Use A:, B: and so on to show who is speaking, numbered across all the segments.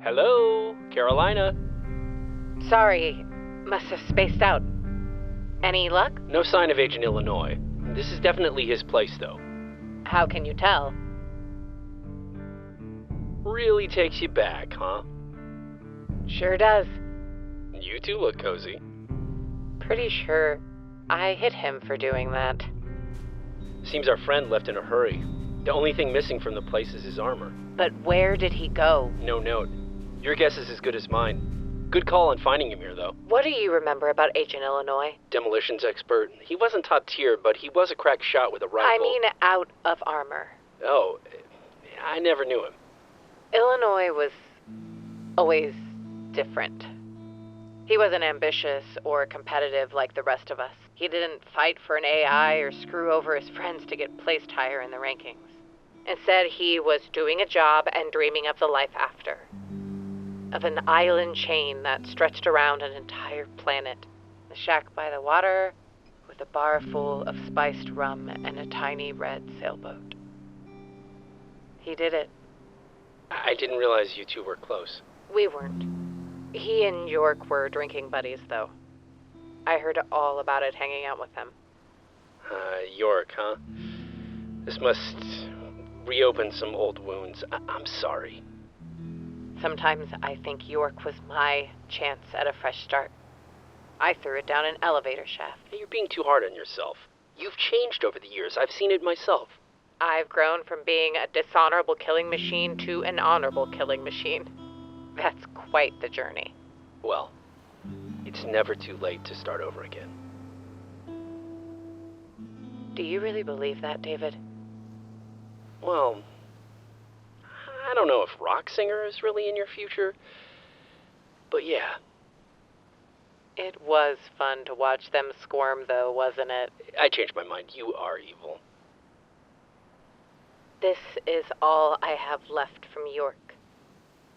A: Hello, Carolina.
B: Sorry, must have spaced out. Any luck?
A: No sign of Agent Illinois. This is definitely his place, though.
B: How can you tell?
A: Really takes you back, huh?
B: Sure does.
A: You two look cozy.
B: Pretty sure I hit him for doing that.
A: Seems our friend left in a hurry. The only thing missing from the place is his armor.
B: But where did he go?
A: No note. Your guess is as good as mine. Good call on finding him here, though.
B: What do you remember about Agent Illinois?
A: Demolitions expert. He wasn't top tier, but he was a crack shot with a rifle.
B: I mean out of armor.
A: Oh, I never knew him.
B: Illinois was always different. He wasn't ambitious or competitive like the rest of us. He didn't fight for an AI or screw over his friends to get placed higher in the rankings. Instead, he was doing a job and dreaming of the life after. Of an island chain that stretched around an entire planet. A shack by the water with a bar full of spiced rum and a tiny red sailboat. He did it.
A: I didn't realize you two were close.
B: We weren't. He and York were drinking buddies, though. I heard all about it hanging out with them.
A: York, huh? This must reopen some old wounds. I'm sorry.
B: Sometimes I think York was my chance at a fresh start. I threw it down an elevator shaft.
A: You're being too hard on yourself. You've changed over the years. I've seen it myself.
B: I've grown from being a dishonorable killing machine to an honorable killing machine. That's quite the journey.
A: Well, it's never too late to start over again.
B: Do you really believe that, David?
A: Well, I don't know if rock singer is really in your future, but yeah.
B: It was fun to watch them squirm, though, wasn't it?
A: I changed my mind. You are evil.
B: This is all I have left from York.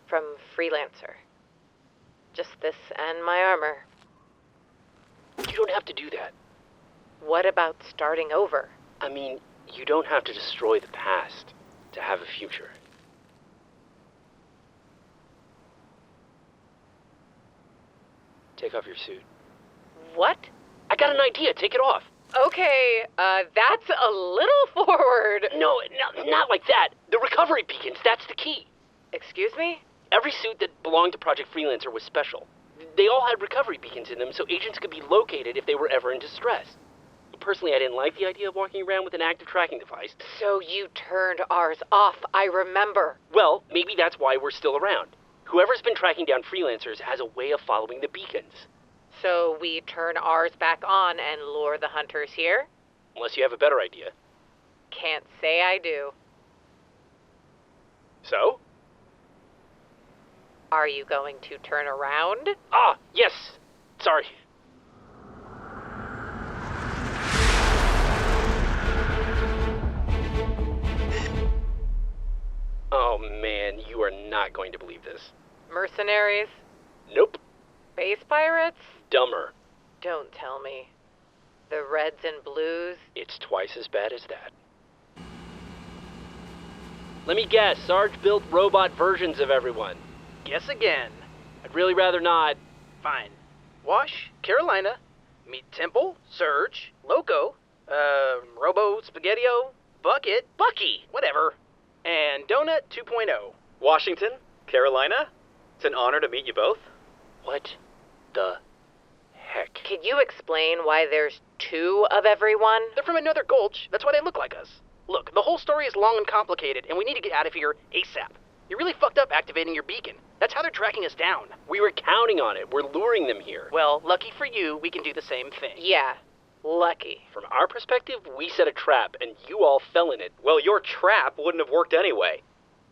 B: From Freelancer. Just this and my armor.
A: You don't have to do that.
B: What about starting over?
A: I mean, you don't have to destroy the past to have a future. Take off your suit.
B: What?
A: I got an idea. Take it off.
B: Okay, that's a little forward.
A: No, not like that. The recovery beacons, that's the key.
B: Excuse me?
A: Every suit that belonged to Project Freelancer was special. They all had recovery beacons in them so agents could be located if they were ever in distress. Personally, I didn't like the idea of walking around with an active tracking device.
B: So you turned ours off, I remember.
A: Well, maybe that's why we're still around. Whoever's been tracking down freelancers has a way of following the beacons.
B: So we turn ours back on and lure the hunters here?
A: Unless you have a better idea.
B: Can't say I do.
A: So?
B: Are you going to turn around?
A: Ah, yes. Sorry. Oh man, you are not going to believe this.
B: Mercenaries?
A: Nope.
B: Space pirates?
A: Dumber.
B: Don't tell me. The reds and blues?
A: It's twice as bad as that. Let me guess, Sarge built robot versions of everyone.
C: Guess again.
A: I'd really rather not.
C: Fine. Wash, Carolina. Meet Temple, Surge, Loco, Robo, Spaghettio, Bucket, Bucky, whatever. And Donut 2.0.
D: Washington, Carolina, it's an honor to meet you both.
A: What the heck?
B: Can you explain why there's two of everyone?
C: They're from another gulch. That's why they look like us. Look, the whole story is long and complicated, and we need to get out of here ASAP. You really fucked up activating your beacon. That's how they're tracking us down.
A: We were counting on it. We're luring them here.
C: Well, lucky for you, we can do the same thing.
B: Yeah, lucky.
A: From our perspective, we set a trap, and you all fell in it.
D: Well, your trap wouldn't have worked anyway.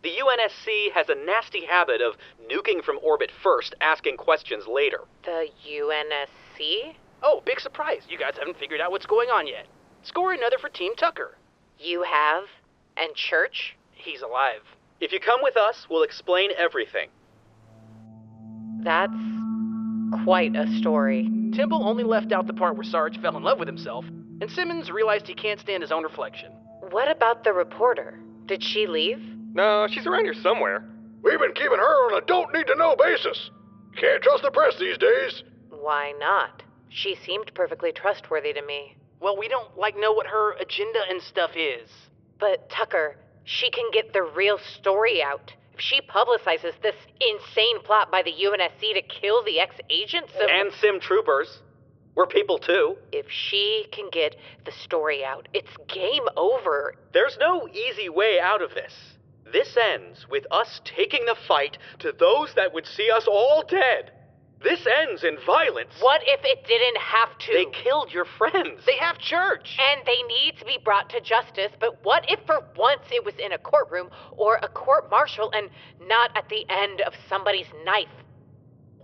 D: The UNSC has a nasty habit of nuking from orbit first, asking questions later.
B: The UNSC?
C: Oh, big surprise. You guys haven't figured out what's going on yet. Score another for Team Tucker.
B: You have? And Church?
C: He's alive.
D: If you come with us, we'll explain everything.
B: That's quite a story.
C: Temple only left out the part where Sarge fell in love with himself, and Simmons realized he can't stand his own reflection.
B: What about the reporter? Did she leave?
E: No, she's around here somewhere. We've been keeping her on a don't-need-to-know basis. Can't trust the press these days.
B: Why not? She seemed perfectly trustworthy to me.
C: Well, we don't, know what her agenda and stuff is.
B: But, Tucker, she can get the real story out. If she publicizes this insane plot by the UNSC to kill the ex-agents of...
D: And sim troopers. We're people too.
B: If she can get the story out, it's game over.
D: There's no easy way out of this. This ends with us taking the fight to those that would see us all dead. This ends in violence.
B: What if it didn't have to?
D: They killed your friends.
C: They have church.
B: And they need to be brought to justice, but what if for once it was in a courtroom or a court-martial and not at the end of somebody's knife?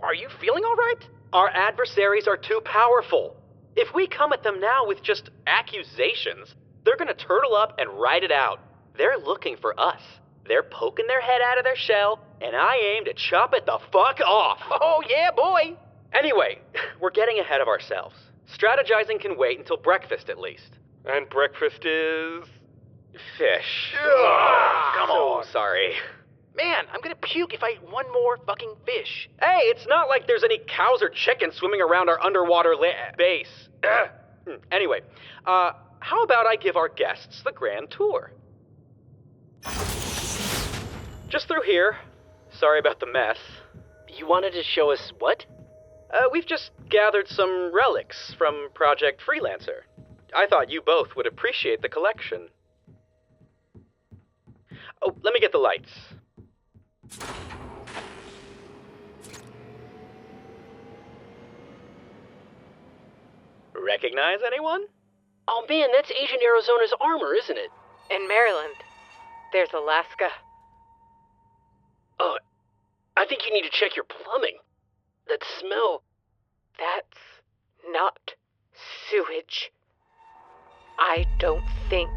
C: Are you feeling all right?
D: Our adversaries are too powerful. If we come at them now with just accusations, they're gonna turtle up and ride it out. They're looking for us. They're poking their head out of their shell, and I aim to chop it the fuck off.
C: Oh, yeah, boy.
D: Anyway, we're getting ahead of ourselves. Strategizing can wait until breakfast at least. And breakfast is... fish.
C: Come on.
D: So sorry.
C: Man, I'm gonna puke if I eat one more fucking fish.
D: Hey, it's not like there's any cows or chickens swimming around our underwater base. Anyway, how about I give our guests the grand tour? Just through here. Sorry about the mess.
A: You wanted to show us what?
D: We've just gathered some relics from Project Freelancer. I thought you both would appreciate the collection. Oh, let me get the lights. Recognize anyone?
A: Oh man, that's Agent Arizona's armor, isn't it?
B: In Maryland, there's Alaska.
A: Oh, I think you need to check your plumbing. That smell.
B: That's not sewage. I don't think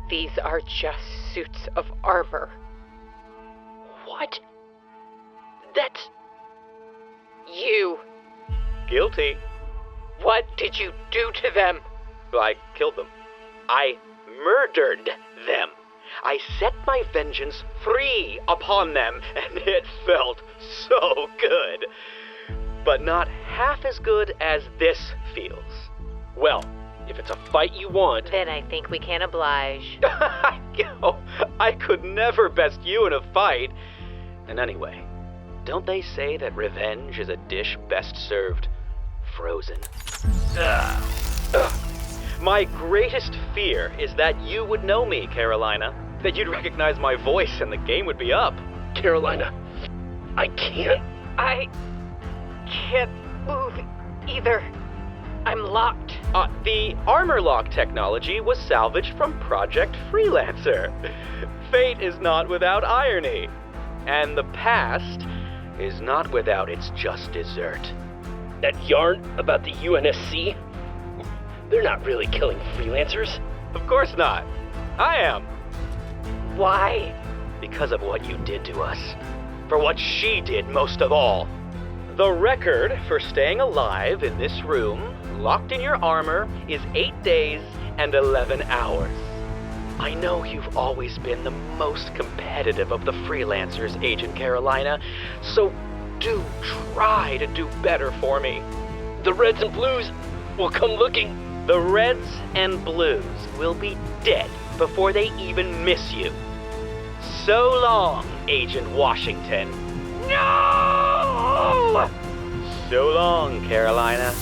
B: these are just suits of armor.
A: What? That's...
B: You.
D: Guilty.
B: What did you do to them?
D: I killed them. I murdered them. I set my vengeance free upon them, and it felt so good. But not half as good as this feels.
A: Well, if it's a fight you want...
B: Then I think we can oblige.
D: I could never best you in a fight. And anyway, don't they say that revenge is a dish best served frozen? My greatest fear is that you would know me, Carolina. That you'd recognize my voice and the game would be up.
A: Carolina, I can't.
B: I can't move either. I'm locked.
D: The armor lock technology was salvaged from Project Freelancer. Fate is not without irony. And the past is not without its just dessert.
A: That yarn about the UNSC? They're not really killing freelancers.
D: Of course not. I am.
B: Why?
D: Because of what you did to us. For what she did most of all. The record for staying alive in this room, locked in your armor, is 8 days and 11 hours. I know you've always been the most competitive of the freelancers, Agent Carolina, so do try to do better for me.
A: The Reds and Blues will come looking.
D: The Reds and Blues will be dead before they even miss you. So long, Agent Washington. No! So long, Carolina.